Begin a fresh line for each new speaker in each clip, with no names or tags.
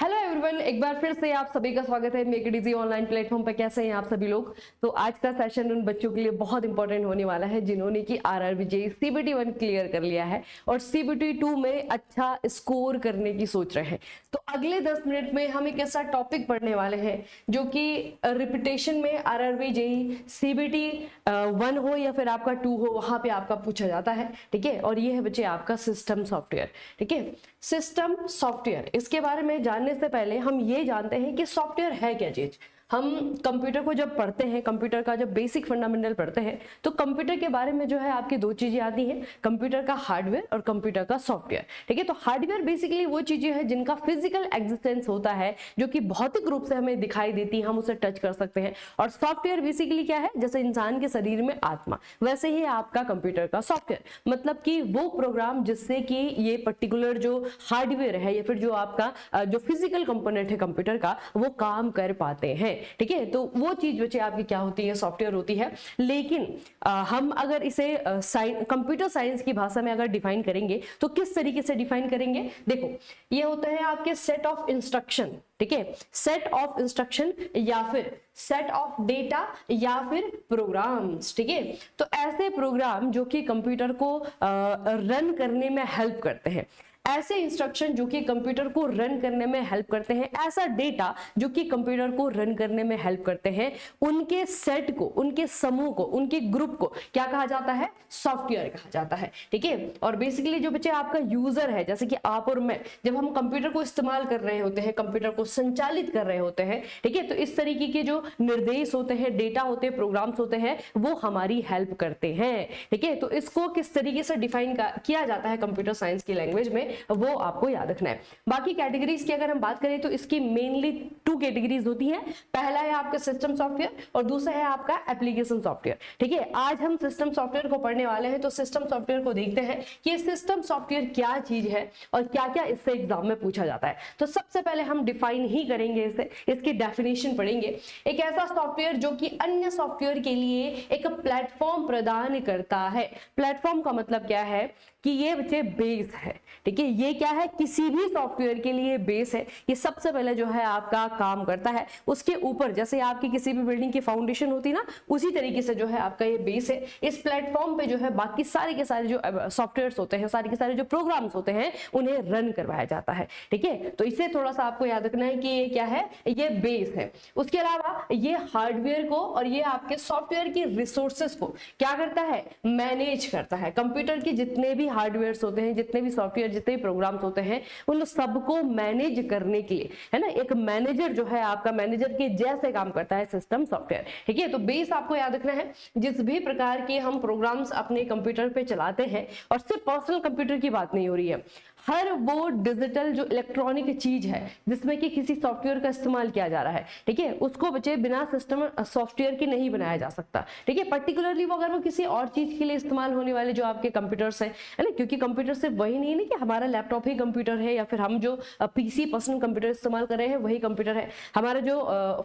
Hello everyone, एक बार फिर से आप सभी का स्वागत है make it easy online platform पर। कैसे हैं आप सभी लोग। तो आज का सेशन उन बच्चों के लिए बहुत इंपॉर्टेंट होने वाला है जिन्होंने कि आरआरबी जेईई सीबीटी 1 क्लियर कर लिया है और सीबीटी 2 में अच्छा स्कोर करने की सोच रहे हैं। तो अगले 10 मिनट में हम एक ऐसा टॉपिक पढ़ने वाले हैं जो कि रिपीटेशन में आरआरबी जेईई सीबीटी 1 हो या फिर आपका 2 हो, वहां पे आपका पूछा जाता है। ठीक है, और ये है बच्चे आपका सिस्टम सॉफ्टवेयर। ठीक है, सिस्टम सॉफ्टवेयर, इसके बारे में जानने से पहले हम ये जानते हैं कि सॉफ्टवेयर है क्या चीज। हम कंप्यूटर को जब पढ़ते हैं, कंप्यूटर का जब बेसिक फंडामेंटल पढ़ते हैं, तो कंप्यूटर के बारे में जो है आपकी दो चीजें आती हैं, कंप्यूटर का हार्डवेयर और कंप्यूटर का सॉफ्टवेयर। ठीक है, तो हार्डवेयर बेसिकली वो चीजें हैं जिनका फिजिकल एग्जिस्टेंस होता है, जो कि भौतिक रूप से हमें दिखाई देती है, हम उसे टच कर सकते हैं। और सॉफ्टवेयर बेसिकली क्या है, जैसे इंसान के शरीर में आत्मा, वैसे ही आपका कंप्यूटर का सॉफ्टवेयर, मतलब कि वो प्रोग्राम जिससे कि ये पर्टिकुलर जो हार्डवेयर है या फिर जो आपका जो फिजिकल कंपोनेंट है कंप्यूटर का, वो काम कर पाते हैं। ठीक है, तो वो चीज बच्चे आपकी क्या होती है, सॉफ्टवेयर होती है। लेकिन हम अगर इसे कंप्यूटर साइंस की भाषा में अगर डिफाइन करेंगे तो किस तरीके से डिफाइन करेंगे, देखो ये होते हैं आपके सेट ऑफ इंस्ट्रक्शन। ठीक है, सेट ऑफ इंस्ट्रक्शन या फिर सेट ऑफ डेटा या फिर प्रोग्राम्स। ठीक है, तो ऐसे प्रोग्राम जो कि कंप्यूटर को रन करने में हेल्प करते हैं, ऐसे इंस्ट्रक्शन जो कि कंप्यूटर को रन करने में हेल्प करते हैं, ऐसा डेटा जो कि कंप्यूटर को रन करने में हेल्प करते हैं, उनके सेट को, उनके समूह को, उनके ग्रुप को क्या कहा जाता है, सॉफ्टवेयर कहा जाता है। ठीक है, और बेसिकली जो बच्चे आपका यूजर है, जैसे कि आप और मैं, जब हम कंप्यूटर को इस्तेमाल कर रहे होते हैं, कंप्यूटर को संचालित कर रहे होते हैं, ठीक है, तो इस तरीके के जो निर्देश होते हैं, डेटा होते हैं, प्रोग्राम्स होते हैं, वो हमारी हेल्प करते हैं। ठीक है, तो इसको किस तरीके से डिफाइन किया जाता है कंप्यूटर साइंस की लैंग्वेज में, वो आपको याद रखना है। बाकी कैटेगरीज की अगर हम बात करें तो इसकी मेनली 2 कैटेगरीज होती हैं। पहला है आपका सिस्टम सॉफ्टवेयर और दूसरा है आपका एप्लीकेशन सॉफ्टवेयर। ठीक है, आज हम सिस्टम सॉफ्टवेयर को पढ़ने वाले हैं, तो सिस्टम सॉफ्टवेयर को देखते हैं कि सिस्टम सॉफ्टवेयर क्या चीज है और क्या क्या इससे एग्जाम में पूछा जाता है। तो सबसे पहले हम डिफाइन ही करेंगे इसे, इसकी डेफिनेशन पढ़ेंगे। एक ऐसा सॉफ्टवेयर जो कि अन्य सॉफ्टवेयर के लिए एक प्लेटफॉर्म प्रदान करता है। प्लेटफॉर्म का मतलब क्या है कि ये बच्चे बेस है। ठीक है, ये क्या है, किसी भी सॉफ्टवेयर के लिए बेस है। ये सबसे पहले जो है आपका काम करता है, उसके ऊपर जैसे आपकी किसी भी बिल्डिंग की फाउंडेशन होती है ना, उसी तरीके से जो है आपका ये बेस है। इस प्लेटफॉर्म पे जो है बाकी सारे के सारे जो सॉफ्टवेयर होते हैं, सारे के सारे जो प्रोग्राम्स होते हैं, उन्हें रन करवाया जाता है। ठीक है, तो इसे थोड़ा सा आपको याद रखना है कि ये क्या है, ये बेस है। उसके अलावा ये हार्डवेयर को और ये आपके सॉफ्टवेयर की रिसोर्सेस को क्या करता है, मैनेज करता है। कंप्यूटर के जितने भी हार्डवेयर होते हैं, जितने भी सॉफ्टवेयर, जितने भी प्रोग्राम्स होते हैं, उन सबको मैनेज करने के लिए, है ना, एक मैनेजर जो है आपका, मैनेजर के जैसे काम करता है सिस्टम सॉफ्टवेयर। ठीक है, तो बेस आपको याद रखना है। जिस भी प्रकार के हम प्रोग्राम्स अपने कंप्यूटर पे चलाते हैं, और सिर्फ पर्सनल कंप्यूटर की बात नहीं हो रही है, हर वो डिजिटल जो इलेक्ट्रॉनिक चीज है जिसमें कि किसी सॉफ्टवेयर का इस्तेमाल किया जा रहा है, ठीक है, उसको बच्चे बिना सिस्टम सॉफ्टवेयर के नहीं बनाया जा सकता। ठीक है, पर्टिकुलरली वो अगर वो किसी और चीज के लिए इस्तेमाल होने वाले जो आपके कंप्यूटर्स हैं, है ना, क्योंकि कंप्यूटर सिर्फ वही नहीं है कि हमारा लैपटॉप ही कंप्यूटर है या फिर हम जो पीसी पर्सनल कंप्यूटर इस्तेमाल कर रहे हैं वही कंप्यूटर है। हमारा जो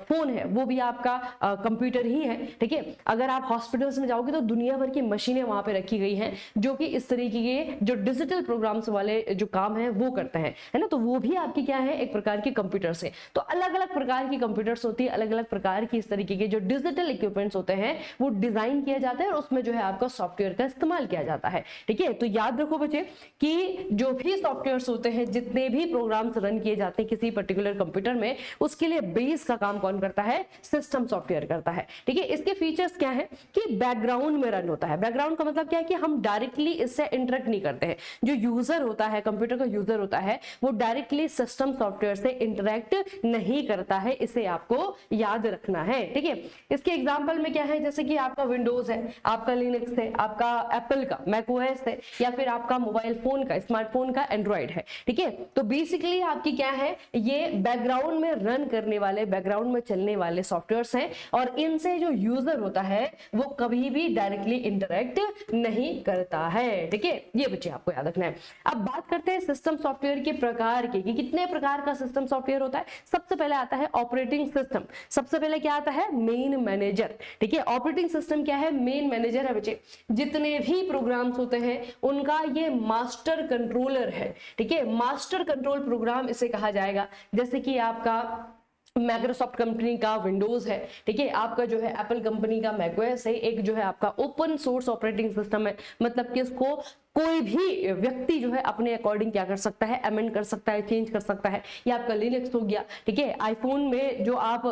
फोन है वो भी आपका कंप्यूटर ही है। ठीक है, अगर आप हॉस्पिटल्स में जाओगे तो दुनिया भर की मशीनें वहां पे रखी गई हैं जो कि इस तरीके के जो डिजिटल प्रोग्राम्स वाले जो काम है वो करते हैं, है ना, तो वो भी आपकी क्या है, एक प्रकार की कंप्यूटर्स है। तो अलग अलग प्रकार की कंप्यूटर्स होती है, अलग अलग प्रकार की इस तरीके के जो डिजिटल इक्विपमेंट्स होते हैं वो डिजाइन किया जाता है और उसमें जो है आपका सॉफ्टवेयर का इस्तेमाल किया जाता है। ठीक है, तो याद रखो बच्चे कि जो भी सॉफ्टवेयर्स होते हैं, जितने भी प्रोग्राम्स रन किए जाते हैं किसी पर्टिकुलर कंप्यूटर में, उसके लिए बेस का काम कौन करता है, सिस्टम सॉफ्टवेयर करता है। ठीक है, इसके फीचर्स क्या है कि बैकग्राउंड में रन होता है। बैकग्राउंड का मतलब क्या है कि हम डायरेक्टली इससे इंटरेक्ट नहीं करते हैं। जो यूजर होता है, कंप्यूटर का यूजर होता है, वो डायरेक्टली सिस्टम सॉफ्टवेयर से इंटरेक्ट नहीं करता है, इसे आपको याद रखना है। ठीक है, इसके एग्जांपल में क्या है, जैसे कि आपका विंडोज है, आपका लिनक्स है, आपका एप्पल का मैकओएस है, या फिर आपका मोबाइल फोन का, स्मार्टफोन का एंड्रॉइड है। ठीक है, तो बेसिकली आपकी क्या है, ये बैकग्राउंड में रन करने वाले, बैकग्राउंड में चलने वाले सॉफ्टवेयर्स हैं, और इनसे जो यूजर होता है वो कभी भी डायरेक्टली इंटरेक्ट नहीं करता है। ठीक है, ये बच्चे आपको याद रखना है। अब बात करते देखते हैं सिस्टम सॉफ्टवेयर के प्रकार के, कि कितने प्रकार का सिस्टम सॉफ्टवेयर होता है। सबसे पहले आता है ऑपरेटिंग सिस्टम। सबसे पहले क्या आता है? Main manager. ठीक है, ऑपरेटिंग सिस्टम क्या है? मेन मैनेजर है बच्चे। जितने भी प्रोग्राम्स होते हैं उनका ये मास्टर कंट्रोलर है। ठीक है, मास्टर कंट्रोल प्रोग्राम इसे कहा जाएगा। जैसे कि आपका माइक्रोसॉफ्ट कंपनी का विंडोज है, ठीक है, आपका जो है एप्पल कंपनी का मैकओएस है, एक जो है आपका ओपन सोर्स ऑपरेटिंग सिस्टम है, मतलब कि इसको कोई भी व्यक्ति जो है अपने अकॉर्डिंग क्या कर सकता है? अमेंड कर सकता है, चेंज कर सकता है। ये आपका लिनक्स हो गया। ठीक है, आईफोन में जो आप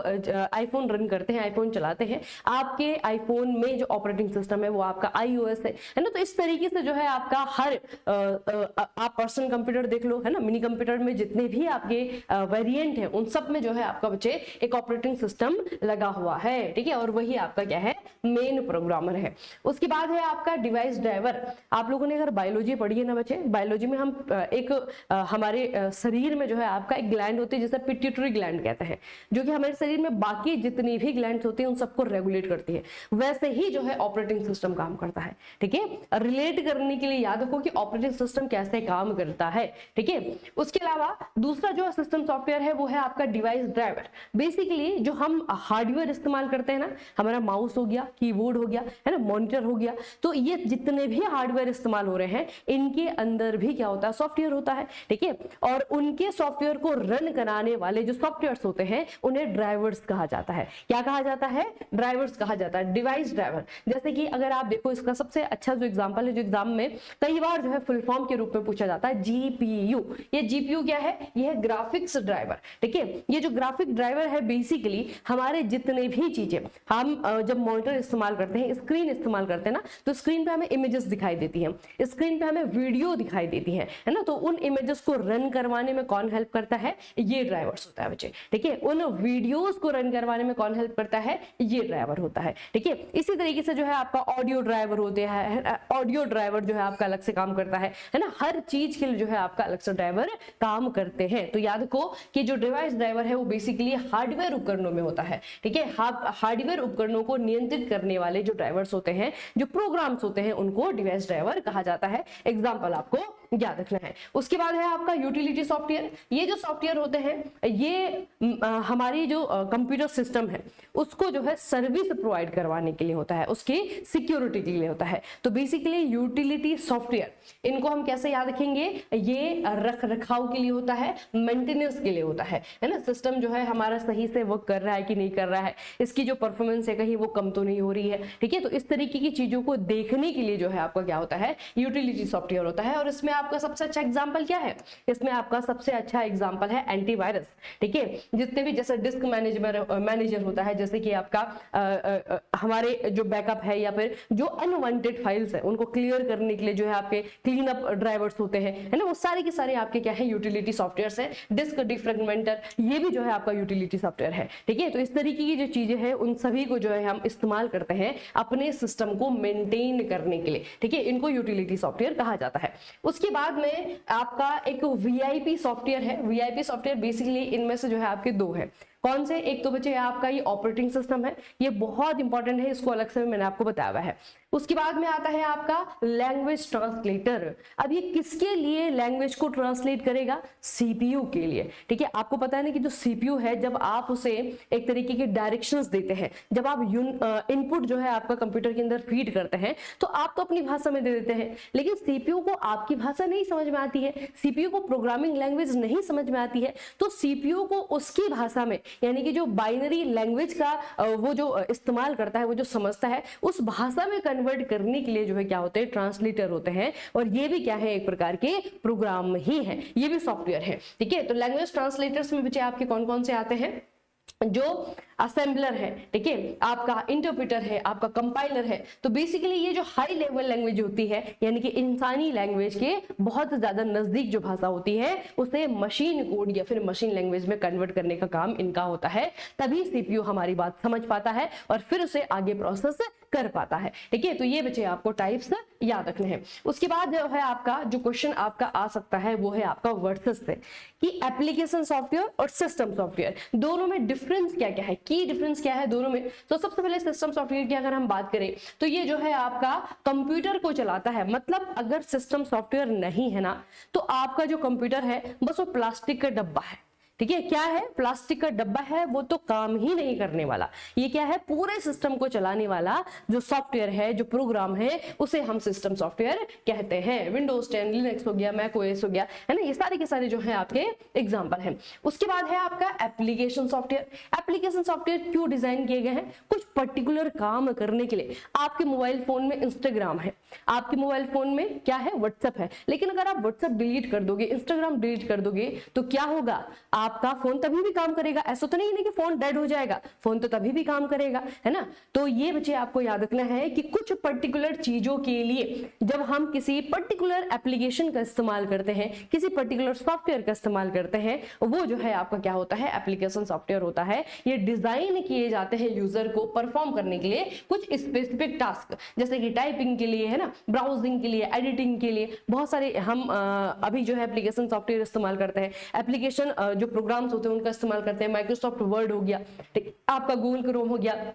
आईफोन रन करते हैं, आईफोन चलाते हैं, आपके आईफोन में जो ऑपरेटिंग सिस्टम है वो आपका iOS है ना। तो इस तरीके से जो है आपका हर आप पर्सनल कंप्यूटर देख लो, है ना, मिनी कंप्यूटर में जितने भी आपके वेरिएंट है उन सब में जो है आपका बच्चे एक ऑपरेटिंग सिस्टम लगा हुआ है। ठीक है, और वही आपका क्या है? मेन प्रोग्रामर है। उसके बाद है आपका डिवाइस ड्राइवर। आप लोगों ने अगर बायोलॉजी पढ़ी है ना बच्चे, बायोलॉजी में हम एक हमारे शरीर में जो है आपका एक ग्लैंड होती है जिसे पिट्यूटरी ग्लैंड कहते हैं, जो कि हमारे शरीर में बाकी जितनी भी ग्लैंड्स होती हैं उन सबको रेगुलेट करती है। वैसे ही जो है ऑपरेटिंग सिस्टम काम करता है। ठीक है, रिलेट करने के लिए याद रखो कि ऑपरेटिंग सिस्टम कैसे काम करता है। ठीक है, उसके अलावा दूसरा जो सिस्टम सॉफ्टवेयर है वो है आपका डिवाइस ड्राइवर। बेसिकली जो हम हार्डवेयर इस्तेमाल करते हैं ना, हमारा माउस हो गया, कीबोर्ड हो गया, है ना, मॉनिटर हो गया, तो ये जितने भी हार्डवेयर इस्तेमाल हो रहे हैं इनके अंदर भी क्या होता है? सॉफ्टवेयर होता है। ठीक है, और उनके सॉफ्टवेयर को रन कराने वाले जो सॉफ्टवेयर्स होते हैं उन्हें ड्राइवर्स कहा जाता है। क्या कहा जाता है? ड्राइवर्स कहा जाता है, डिवाइस ड्राइवर। जैसे कि अगर आप देखो, इसका सबसे अच्छा जो एग्जांपल है, जो एग्जाम में कई बार जो है फुल फॉर्म के रूप में पूछा जाता है, जीपीयू। ये जीपीयू क्या है? ये है ग्राफिक्स ड्राइवर। ठीक है, ये जो ग्राफिक ड्राइवर है बेसिकली हमारे जितने भी चीजें हम जब मॉनिटर इस्तेमाल करते हैं, स्क्रीन इस्तेमाल करते हैं ना, तो स्क्रीन पे हमें इमेजेस दिखाई देती हैं, स्क्रीन पे हमें वीडियो दिखाई देती है ना। तो उन इमेजेस को रन करवाने में कौन हेल्प करता है? ये ड्राइवर्स होता है बच्चे। ठीक है, उन वीडियोस को रन करवाने में कौन हेल्प करता है? ये ड्राइवर होता है। ठीक है, इसी तरीके से जो है आपका ऑडियो ड्राइवर होते हैं, ऑडियो ड्राइवर जो है आपका अलग से काम करता है ना। हर चीज के लिए जो है आपका अलग से ड्राइवर काम करते हैं। तो याद रखो कि जो डिवाइस ड्राइवर है वो बेसिकली हार्डवेयर उपकरणों में होता है। ठीक है, हार्डवेयर उपकरणों को नियंत्रित करने वाले जो ड्राइवर्स होते हैं, जो प्रोग्राम्स होते हैं, उनको डिवाइस ड्राइवर कहा जाता है। एग्जाम्पल आपको याद रखना है। उसके बाद है आपका यूटिलिटी सॉफ्टवेयर। ये जो सॉफ्टवेयर होते हैं ये हमारी जो कंप्यूटर सिस्टम है उसको जो है सर्विस प्रोवाइड करवाने के लिए होता है, उसकी सिक्योरिटी के लिए होता है। तो बेसिकली यूटिलिटी सॉफ्टवेयर, इनको हम कैसे याद रखेंगे? ये रख रखाव के लिए होता है, मेंटेनेंस के लिए होता है ना। सिस्टम जो है हमारा सही से वर्क कर रहा है कि नहीं कर रहा है, इसकी जो परफॉर्मेंस है कहीं वो कम तो नहीं हो रही है। ठीक है, तो इस तरीके की चीजों को देखने के लिए जो है आपका क्या होता है? यूटिलिटी सॉफ्टवेयर होता है। और इसमें आपका सबसे अच्छा एग्जांपल क्या है? इसमें आपका सबसे अच्छा एग्जांपल है एंटीवायरस। ठीक है, जितने भी जैसे डिस्क मैनेजर होता है, जैसे कि आपका हमारे जो बैकअप है या फिर जो अनवांटेड फाइल्स है उनको क्लियर करने के लिए जो है आपके क्लीन अप ड्राइवर्स होते हैं, है ना, वो सारे के सारे आपके क्या है? यूटिलिटी सॉफ्टवेयर्स है। डिस्क डिफ्रेगमेंटर ये भी जो है आपका यूटिलिटी सॉफ्टवेयर है। ठीक है, तो इस तरीके की जो चीजें हैं उन सभी को जो है हम इस्तेमाल करते हैं अपने सिस्टम को मेंटेन करने के लिए। ठीक है, इनको यूटिलिटी सॉफ्टवेयर कहा जाता है। उसके बाद में आपका एक वीआईपी सॉफ्टवेयर है। वीआईपी सॉफ्टवेयर बेसिकली इनमें से जो है आपके दो है। कौन से? एक तो बच्चे आपका ये ऑपरेटिंग सिस्टम है, ये बहुत इंपॉर्टेंट है, इसको अलग से मैंने आपको बताया हुआ है। उसके बाद में आता है आपका लैंग्वेज ट्रांसलेटर। अब ये किसके लिए लैंग्वेज को ट्रांसलेट करेगा? सीपीयू के लिए। ठीक है, आपको पता है ना कि जो सीपीयू है जब आप उसे एक तरीके के डायरेक्शंस देते हैं, जब आप इनपुट जो है आपका कंप्यूटर के अंदर फीड करते हैं तो आप तो अपनी भाषा में दे देते हैं, लेकिन सीपीयू को आपकी भाषा नहीं समझ में आती है, सीपीयू को प्रोग्रामिंग लैंग्वेज नहीं समझ में आती है, तो सीपीयू को उसकी भाषा में यानी कि जो बाइनरी लैंग्वेज का वो जो इस्तेमाल करता है, वो जो समझता है, उस भाषा में कन्वर्ट करने के लिए जो है क्या होते हैं? ट्रांसलेटर होते हैं। और ये भी क्या है? एक प्रकार के प्रोग्राम ही है, ये भी सॉफ्टवेयर है। ठीक है, तो लैंग्वेज ट्रांसलेटर्स में बच्चे आपके कौन कौन से आते हैं? जो असेंबलर है, ठीक है, आपका इंटरप्रेटर है, आपका कंपाइलर है। तो बेसिकली ये जो हाई लेवल लैंग्वेज होती है यानी कि इंसानी लैंग्वेज के बहुत ज्यादा नजदीक जो भाषा होती है उसे मशीन कोड या फिर मशीन लैंग्वेज में कन्वर्ट करने का काम इनका होता है। तभी सीपीयू हमारी बात समझ पाता है और फिर उसे आगे प्रोसेस कर पाता है। ठीक है, तो ये बच्चे आपको टाइप्स याद रखने हैं। उसके बाद जो है आपका जो क्वेश्चन आपका आ सकता है वो है आपका वर्सेस से, कि एप्लीकेशन सॉफ्टवेयर और सिस्टम सॉफ्टवेयर दोनों में डिफरेंस डिफरेंस क्या क्या है, की डिफरेंस क्या है दोनों में। तो सबसे पहले सिस्टम सॉफ्टवेयर की अगर हम बात करें तो ये जो है आपका कंप्यूटर को चलाता है। मतलब अगर सिस्टम सॉफ्टवेयर नहीं है ना तो आपका जो कंप्यूटर है बस वो प्लास्टिक का डब्बा है। ठीक है, क्या है, प्लास्टिक का डब्बा है, वो तो काम ही नहीं करने वाला। ये क्या है, पूरे सिस्टम को चलाने वाला जो सॉफ्टवेयर है, जो प्रोग्राम है, उसे हम सिस्टम सॉफ्टवेयर कहते हैं। विंडोज 10, लिनक्स हो गया, मैक ओएस हो गया, है ना, ये सारे के सारे जो है आपके एग्जांपल हैं। उसके बाद है आपका एप्लीकेशन सॉफ्टवेयर। एप्लीकेशन सॉफ्टवेयर क्यों डिजाइन किए गए हैं, कुछ पर्टिकुलर काम करने के लिए। आपके मोबाइल फोन में इंस्टाग्राम है, आपके मोबाइल फोन में क्या है, व्हाट्सएप है, लेकिन अगर आप व्हाट्सएप डिलीट कर दोगे, इंस्टाग्राम डिलीट कर दोगे तो क्या होगा, आपका फोन तभी भी काम करेगा। ऐसा तो नहीं है कि फोन डेड हो जाएगा, फोन तो तभी भी काम करेगा, है ना। तो ये बच्चे आपको याद रखना है कि कुछ पर्टिकुलर चीजों के लिए जब हम किसी पर्टिकुलर एप्लीकेशन का इस्तेमाल करते हैं, किसी पर्टिकुलर सॉफ्टवेयर का इस्तेमाल करते हैं, वो जो है आपका क्या होता है, एप्लीकेशन सॉफ्टवेयर होता है। ये डिजाइन किए जाते हैं यूजर को परफॉर्म करने के लिए कुछ स्पेसिफिक टास्क, जैसे कि टाइपिंग के लिए, है ना, ब्राउजिंग के लिए, एडिटिंग के लिए, बहुत सारे हम अभी जो है एप्लीकेशन सॉफ्टवेयर इस्तेमाल करते हैं। एप्लीकेशन जो प्रोग्राम्स होते हैं उनका इस्तेमाल करते हैं। माइक्रोसॉफ्ट वर्ड हो गया, ठीक, आपका गूगल क्रोम हो गया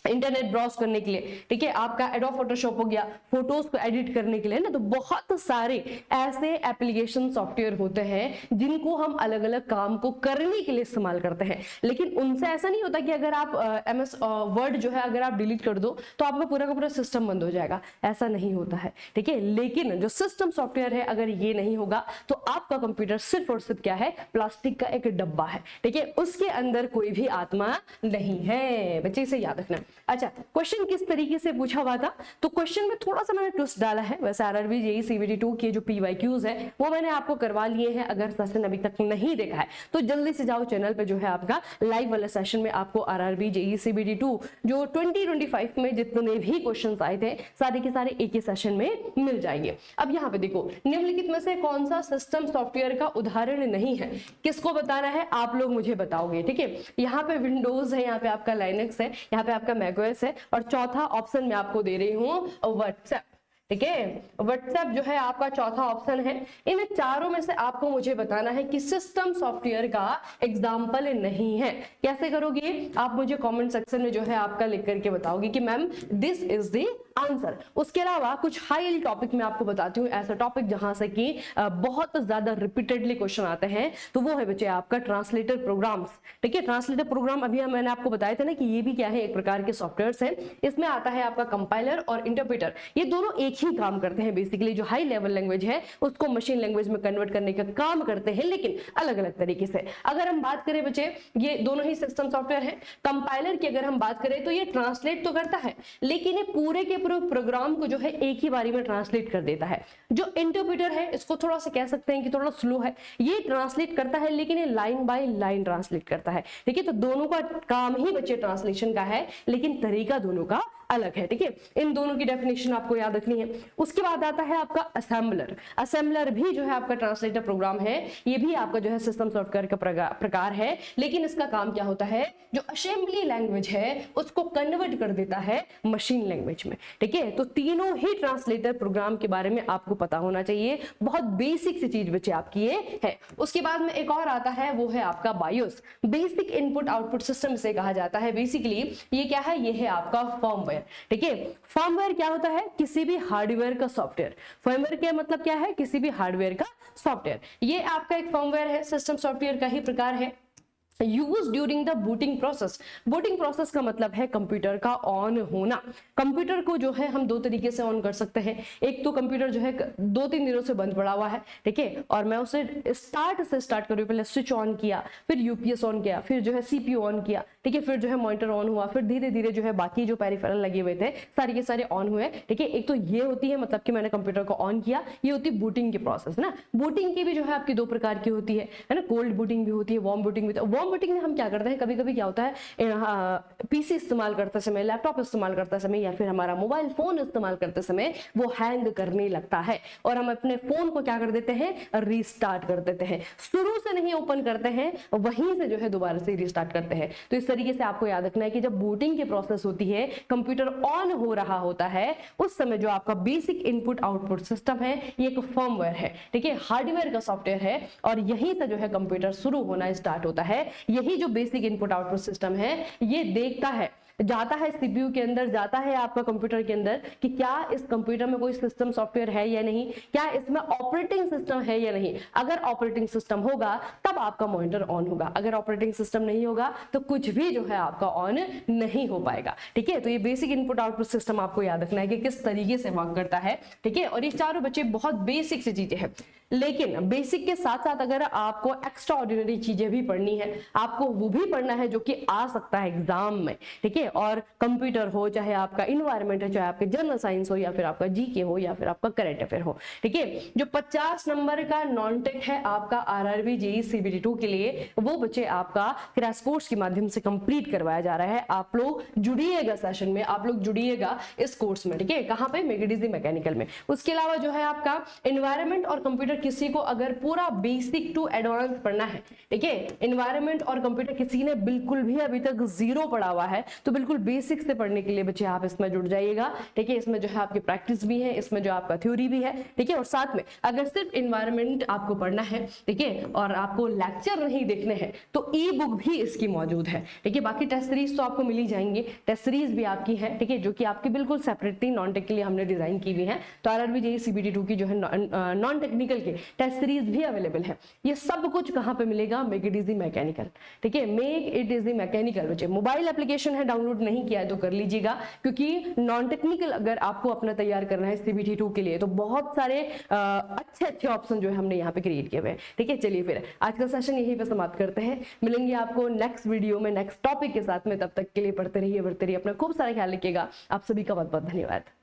इंटरनेट ब्राउज करने के लिए, ठीक है, आपका एडोब फोटोशॉप हो गया फोटोज को एडिट करने के लिए ना। तो बहुत सारे ऐसे एप्लीकेशन सॉफ्टवेयर होते हैं जिनको हम अलग अलग काम को करने के लिए इस्तेमाल करते हैं। लेकिन उनसे ऐसा नहीं होता कि अगर आप एमएस वर्ड जो है अगर आप डिलीट कर दो तो आपका पूरा का पूरा सिस्टम बंद हो जाएगा, ऐसा नहीं होता है, ठीक है। लेकिन जो सिस्टम सॉफ्टवेयर है, अगर ये नहीं होगा तो आपका कंप्यूटर सिर्फ और सिर्फ क्या है, प्लास्टिक का एक डब्बा है, ठीक है, उसके अंदर कोई भी आत्मा नहीं है। बच्चे इसे याद रखना। अच्छा, क्वेश्चन किस तरीके से पूछा हुआ था, तो क्वेश्चन में थोड़ा सा मैंने ट्विस्ट डाला है। वैसे आरआरबी जेईई सीबीटी 2 के जो पीवाईक्यूज है वो मैंने आपको करवा लिए हैं। अगर सेशन अभी तक नहीं देखा है तो जल्दी से जाओ चैनल पे, जो है आपका लाइव वाला सेशन में आपको आरआरबी जेईई सीबीटी 2 जो 2025 में जितने भी क्वेश्चन आए थे सारे के सारे एक ही सेशन में मिल जाएंगे। अब यहाँ पे देखो, निम्नलिखित में से कौन सा सिस्टम सॉफ्टवेयर का उदाहरण नहीं है, किसको बताना है, आप लोग मुझे बताओगे, ठीक है। यहाँ पे विंडोज है, यहाँ पे आपका लाइनक्स है, यहाँ पे आपका मैकओएस है, और चौथा ऑप्शन में आपको दे रही हूँ व्हाट्सएप, ठीक है। व्हाट्सएप जो है आपका चौथा ऑप्शन है। इन चारों में से आपको मुझे बताना है कि सिस्टम सॉफ्टवेयर का एग्जाम्पल नहीं है। कैसे करोगे, आप मुझे कमेंट सेक्शन में जो है आपका लिख करके बताओगे कि ma'am this is the answer. उसके अलावा कुछ हाई टॉपिक में आपको बताती हूँ, ऐसा टॉपिक जहां से कि बहुत ज्यादा रिपीटेडली क्वेश्चन आते हैं, तो वो है बच्चे आपका ट्रांसलेटर प्रोग्राम्स, ठीक है। ट्रांसलेटर प्रोग्राम अभी मैंने आपको बताया था ना कि ये भी क्या है, एक प्रकार के सॉफ्टवेयर है। इसमें आता है आपका कंपाइलर और इंटरप्रेटर, ये दोनों एक ही काम करते हैं। बेसिकली जो हाई लेवल लैंग्वेज है उसको मशीन लैंग्वेज में कन्वर्ट करने का काम करते हैं, लेकिन अलग अलग तरीके से। अगर हम बात करें बच्चे, ये दोनों ही सिस्टम सॉफ्टवेयर है। कंपाइलर की अगर हम बात करें तो ये ट्रांसलेट तो करता है, लेकिन ये पूरे के पूरे प्रोग्राम को जो है एक ही बारी में ट्रांसलेट कर देता है। जो इंटरप्रेटर है इसको थोड़ा सा कह सकते हैं कि थोड़ा स्लो है, ये ट्रांसलेट करता है लेकिन ये लाइन बाय लाइन ट्रांसलेट करता है, ठीक है। तो दोनों का काम ही बच्चे ट्रांसलेशन का है, लेकिन तरीका दोनों का अलग है, ठीक है। इन दोनों की डेफिनेशन आपको याद रखनी है। उसके बाद आता है आपका असेंबलर। असेंबलर भी जो है आपका ट्रांसलेटर प्रोग्राम है, ये भी आपका जो है सिस्टम सॉफ्टवेयर का प्रकार है, लेकिन इसका काम क्या होता है, जो असेंबली लैंग्वेज है उसको कन्वर्ट कर देता है मशीन लैंग्वेज में, ठीक है। तो तीनों ही ट्रांसलेटर प्रोग्राम के बारे में आपको पता होना चाहिए, बहुत बेसिक सी चीज बच्चे आपकी ये है। उसके बाद में एक और आता है, वो है आपका BIOS, basic input output system से कहा जाता है। बेसिकली ये क्या है, ये है आपका फर्मवेयर, ठीक है। फर्मवेयर क्या होता है, किसी भी हार्डवेयर का सॉफ्टवेयर। फर्मवेयर का मतलब क्या है, किसी भी हार्डवेयर का सॉफ्टवेयर। ये आपका एक फर्मवेयर है, सिस्टम सॉफ्टवेयर का ही प्रकार है। Use during the booting process. Booting process का मतलब है कंप्यूटर का ऑन होना। कंप्यूटर को जो है हम दो तरीके से ऑन कर सकते हैं। एक तो कंप्यूटर जो है 2-3 दिनों से बंद पड़ा हुआ है, ठीक है, और मैं उसे स्टार्ट कर रही हूँ। पहले स्विच ऑन किया, फिर यूपीएस ऑन किया, फिर जो है सीपीयू ऑन किया, ठीक है, फिर जो है मॉनिटर ऑन हुआ, फिर धीरे धीरे जो है बाकी जो पेरिफेरल लगे हुए थे सारे के सारे ऑन हुए, ठीक है। एक तो ये होती है मतलब कि मैंने कंप्यूटर को ऑन किया, ये होती है बूटिंग की प्रोसेस ना। बूटिंग की भी जो है आपकी दो प्रकार की होती है ना, कोल्ड बूटिंग भी होती है, वार्म बूटिंग भी। वार्म बूटिंग में हम क्या करते हैं, कभी कभी क्या होता है, पीसी इस्तेमाल करते समय, लैपटॉप इस्तेमाल करते समय, या फिर हमारा मोबाइल फोन इस्तेमाल करते समय वो हैंग करने लगता है और हम अपने फोन को क्या कर देते हैं, रीस्टार्ट कर देते हैं। शुरू से नहीं ओपन करते हैं, वहीं से जो है दोबारा से रीस्टार्ट करते हैं। तो इस तरीके से आपको याद रखना है कि जब बूटिंग की प्रोसेस होती है, कंप्यूटर ऑन हो रहा होता है, उस समय जो आपका बेसिक इनपुट आउटपुट सिस्टम है ये एक फर्मवेयर है, ठीक है, हार्डवेयर का सॉफ्टवेयर है, और यहीं से जो है कंप्यूटर शुरू होना स्टार्ट होता है। यही जो बेसिक इनपुट आउटपुट सिस्टम है ये देखता है, जाता है सीपीयू के अंदर, जाता है आपका कंप्यूटर के अंदर कि क्या इस कंप्यूटर में कोई सिस्टम सॉफ्टवेयर है या नहीं, क्या इसमें ऑपरेटिंग सिस्टम है या नहीं। अगर ऑपरेटिंग सिस्टम होगा तब आपका मॉनिटर ऑन होगा, अगर ऑपरेटिंग सिस्टम नहीं होगा तो कुछ भी जो है आपका ऑन नहीं हो पाएगा। ठीक है, तो ये बेसिक इनपुट आउटपुट सिस्टम आपको याद रखना है कि किस तरीके से वर्क करता है। ठीक है, और ये चारों बच्चे बहुत बेसिक सी चीजें हैं, लेकिन बेसिक के साथ साथ अगर आपको एक्स्ट्रा ऑर्डिनरी चीजें भी पढ़नी है, आपको वो भी पढ़ना है जो कि आ सकता है एग्जाम में। ठीक है, और कंप्यूटर हो, चाहे आपका इन्वायरमेंट है, चाहे आपके जनरल साइंस हो, या फिर आपका जीके हो, या फिर आपका करंट अफेयर हो। ठीक है, जो 50 नंबर का नॉन टेक है आपका आरआरबी जेईई सीबीटी 2 के लिए, वो बच्चे आपका क्रैश कोर्स के माध्यम से कंप्लीट करवाया जा रहा है। आप लोग जुड़िएगा सेशन में, आप लोग जुड़िएगा इस कोर्स में। ठीक है, कहां पे? मेगाडीजी मैकेनिकल में। उसके अलावा जो है आपका इन्वायरमेंट और कंप्यूटर, किसी को अगर पूरा बेसिक टू एडवांस पढ़ना है, ठीक है, इन्वायरमेंट और कंप्यूटर किसी ने बिल्कुल भी अभी तक जीरो पढ़ा हुआ है, तो बिल्कुल बेसिक से पढ़ने के लिए बच्चे आप इसमें जुड़ जाइएगा। ठीक है, इसमें जो है आपकी प्रैक्टिस भी है, इसमें जो आपका थ्योरी भी है। ठीक है, और साथ में अगर सिर्फ इन्वायरमेंट आपको पढ़ना है, ठीक है, और आपको लेक्चर नहीं देखने हैं, तो ई बुक भी इसकी मौजूद है। ठीक है, बाकी टेस्ट सीरीज तो आपको मिल ही जाएंगे, टेस्ट सीरीज भी आपकी है। ठीक है, जो कि आपकी बिल्कुल सेपरेटली नॉन टेक के लिए हमने डिजाइन की हुई है। तो आरआरबी जेईई सीबीटी 2 की जो है नॉन टेक्निकल के टेस्ट सीरीज भी अवेलेबल है। ये सब कुछ कहां पे मिलेगा? Make it easy mechanical. ठीक है, मेक इट इजी मैकेनिकल। बच्चे मोबाइल एप्लीकेशन है, डाउनलोड नहीं किया है तो कर लीजिएगा, क्योंकि नॉन टेक्निकल अगर आपको अपना तैयार करना है सीबीटी 2 के लिए तो बहुत सारे अच्छे अच्छे ऑप्शन जो है हमने यहाँ पे क्रिएट किए हुए हैं। ठीक है, चलिए फिर आज का सेशन यहीं पे समाप्त करते हैं। मिलेंगे आपको नेक्स्ट वीडियो में नेक्स्ट टॉपिक के साथ में। तब तक के लिए पढ़ते रहिए, बढ़ते रहिए, अपना खूब सारा ख्याल रखिएगा। आप सभी का बहुत बहुत धन्यवाद।